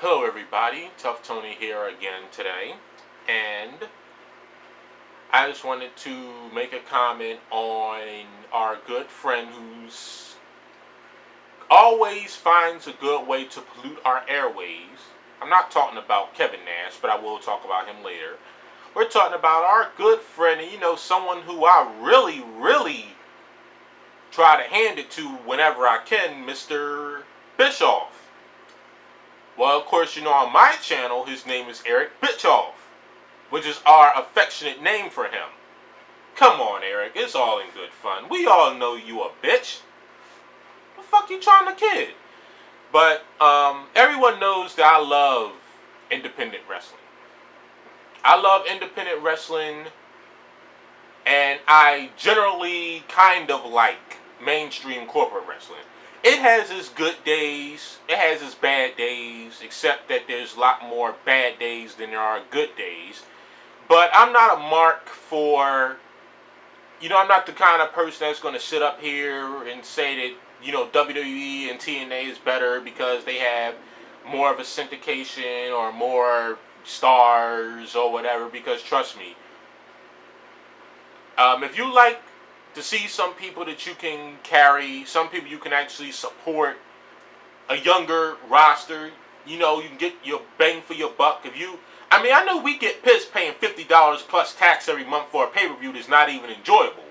Hello everybody, Tough Tony here again today, and I just wanted to make a comment on our good friend who's always finds a good way to pollute our airways. I'm not talking about Kevin Nash, but I will talk about him later. We're talking about our good friend, and someone who I really try to hand it to whenever I can, Mr. Bischoff. Well, of course, on my channel, his name is Eric Bitchoff, which is our affectionate name for him. Come on, Eric, it's all in good fun. We all know you a bitch. What the fuck you trying to kid? But everyone knows that I love independent wrestling. I love independent wrestling, and I generally kind of like mainstream corporate wrestling. It has its good days, it has its bad days, except that there's a lot more bad days than there are good days. But I'm not a mark for, I'm not the kind of person that's going to sit up here and say that, WWE and TNA is better because they have more of a syndication or more stars or whatever, because trust me, if you like to see some people that you can carry, some people you can actually support, a younger roster, you can get your bang for your buck. I know we get pissed paying $50 plus tax every month for a pay-per-view that's not even enjoyable.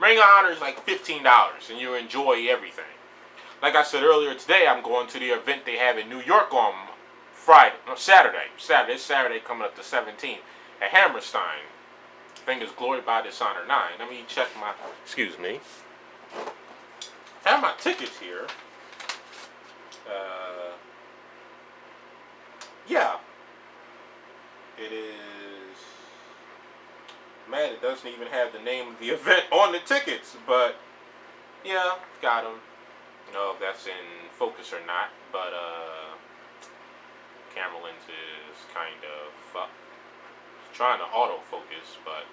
Ring of Honor is like $15 and you enjoy everything. Like I said earlier today, I'm going to the event they have in New York on Saturday coming up the 17th at Hammerstein. I think it's Glory by Dishonor 9. Let me check my, excuse me. I have my tickets here. Yeah. It is, man, it doesn't even have the name of the event on the tickets, but yeah, got them. I don't know if that's in focus or not, but camera lens is kind of fucked. Trying to autofocus, but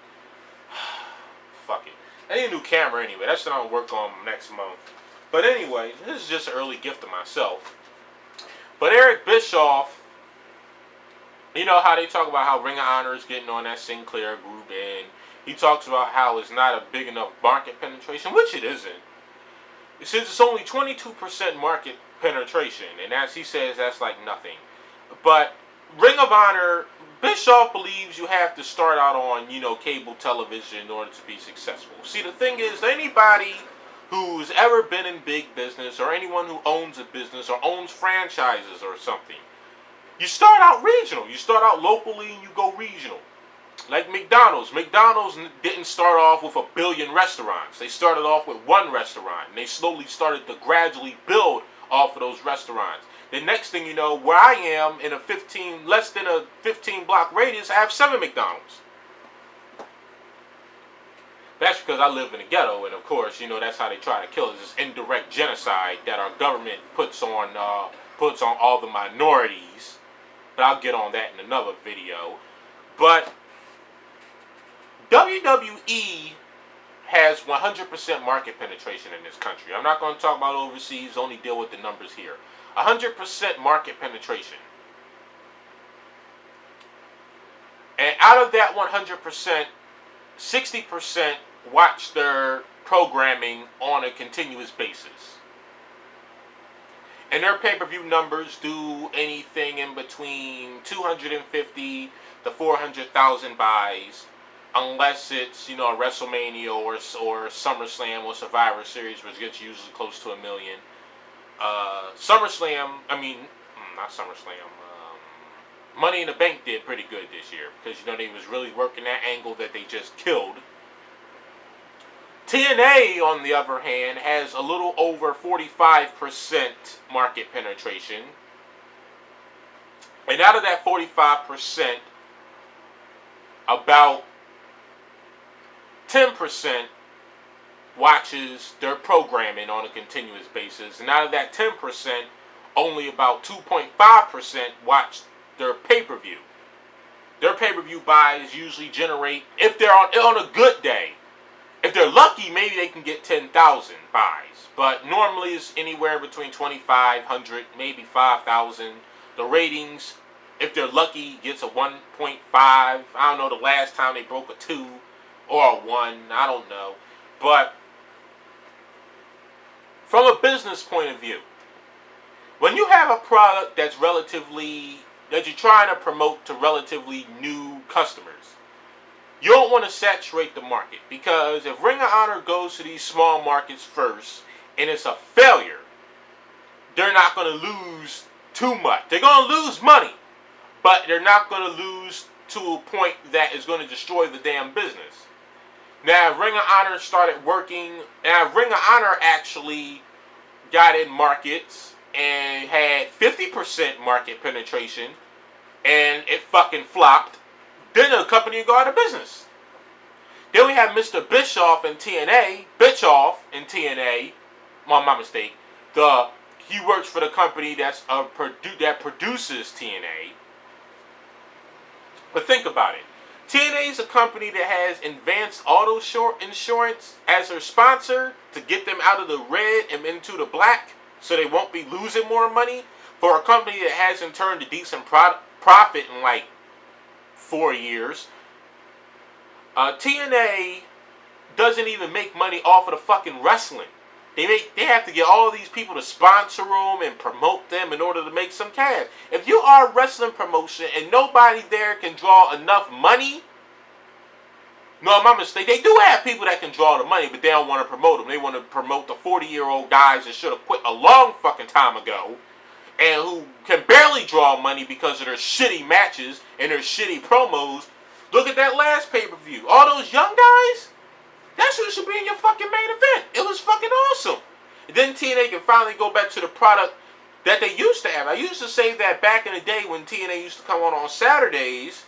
fuck it. I need a new camera anyway. That's what I'll work on next month. But anyway, this is just an early gift to myself. But Eric Bischoff, you know how they talk about how Ring of Honor is getting on that Sinclair group, and he talks about how it's not a big enough market penetration, which it isn't. It says it's only 22% market penetration, and as he says, that's like nothing. But Ring of Honor, Bischoff believes you have to start out on, cable television in order to be successful. See, the thing is, anybody who's ever been in big business, or anyone who owns a business or owns franchises or something, you start out regional. You start out locally and you go regional. Like McDonald's. McDonald's didn't start off with 1 billion restaurants. They started off with one restaurant, and they slowly started to gradually build off of those restaurants. The next thing you know, where I am, in less than a 15 block radius, I have 7 McDonald's. That's because I live in the ghetto, and of course, that's how they try to kill us. This indirect genocide that our government puts on all the minorities. But I'll get on that in another video. But WWE has 100% market penetration in this country. I'm not going to talk about overseas, only deal with the numbers here. 100% market penetration. And out of that 100%, 60% watch their programming on a continuous basis. And their pay-per-view numbers do anything in between 250 to 400,000 buys, unless it's, a WrestleMania or SummerSlam or Survivor Series, which gets usually close to 1 million. Not SummerSlam. Money in the Bank did pretty good this year because, they was really working that angle that they just killed. TNA, on the other hand, has a little over 45% market penetration. And out of that 45%, about 10% watches their programming on a continuous basis. And out of that 10%, only about 2.5% watch their pay-per-view. Their pay-per-view buys usually generate, if they're on a good day, if they're lucky, maybe they can get 10,000 buys. But normally it's anywhere between 2,500, maybe 5,000 The ratings, if they're lucky, gets a 1.5. I don't know the last time they broke a 2 or a 1. I don't know. But from a business point of view, when you have a product that you're trying to promote to relatively new customers, you don't want to saturate the market, because if Ring of Honor goes to these small markets first and it's a failure, they're not going to lose too much. They're going to lose money, but they're not going to lose to a point that is going to destroy the damn business. Now, Ring of Honor started working. Now, Ring of Honor actually got in markets and had 50% market penetration, and it fucking flopped. Then the company go out of business. Then we have Mr. Bischoff in TNA. Well, my mistake. He works for the company that produces TNA. But think about it. TNA is a company that has Advanced Auto Insurance as their sponsor to get them out of the red and into the black, so they won't be losing more money. For a company that hasn't turned a decent profit in like 4 years. TNA doesn't even make money off of the fucking wrestling. They have to get all these people to sponsor them and promote them in order to make some cash. If you are a wrestling promotion and nobody there can draw enough money, no, my mistake. They do have people that can draw the money, but they don't want to promote them. They want to promote the 40-year-old guys that should have quit a long fucking time ago, and who can barely draw money because of their shitty matches and their shitty promos. Look at that last pay-per-view. All those young guys, that's who should be in your fucking main event. It was fucking awesome. And then TNA can finally go back to the product that they used to have. I used to say that back in the day when TNA used to come on Saturdays,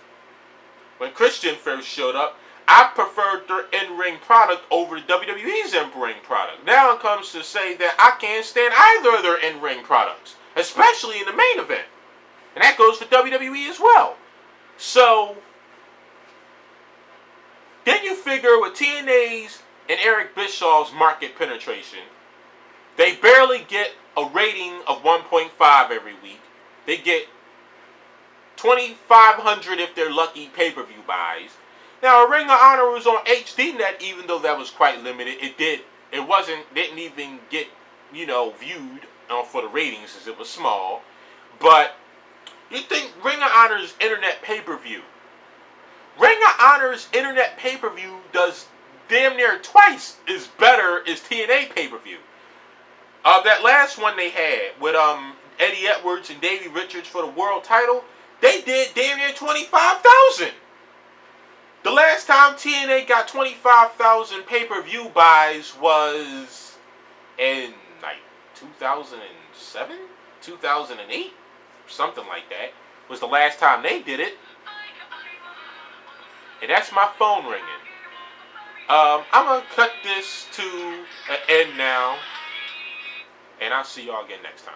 when Christian first showed up, I preferred their in-ring product over WWE's in-ring product. Now it comes to say that I can't stand either of their in-ring products, especially in the main event. And that goes for WWE as well. So then you figure with TNA's and Eric Bischoff's market penetration, they barely get a rating of 1.5 every week. They get 2,500 if they're lucky pay-per-view buys. Now, Ring of Honor was on HDNet, even though that was quite limited. Didn't even get, viewed for the ratings, as it was small. But you think Ring of Honor's internet pay-per-view? Ring of Honor's internet pay-per-view does damn near twice as better as TNA pay-per-view. That last one they had with Eddie Edwards and Davey Richards for the world title, they did damn near 25,000. The last time TNA got 25,000 pay-per-view buys was in like 2007, 2008, something like that. Was the last time they did it. And that's my phone ringing. I'm going to cut this to an end now. And I'll see y'all again next time.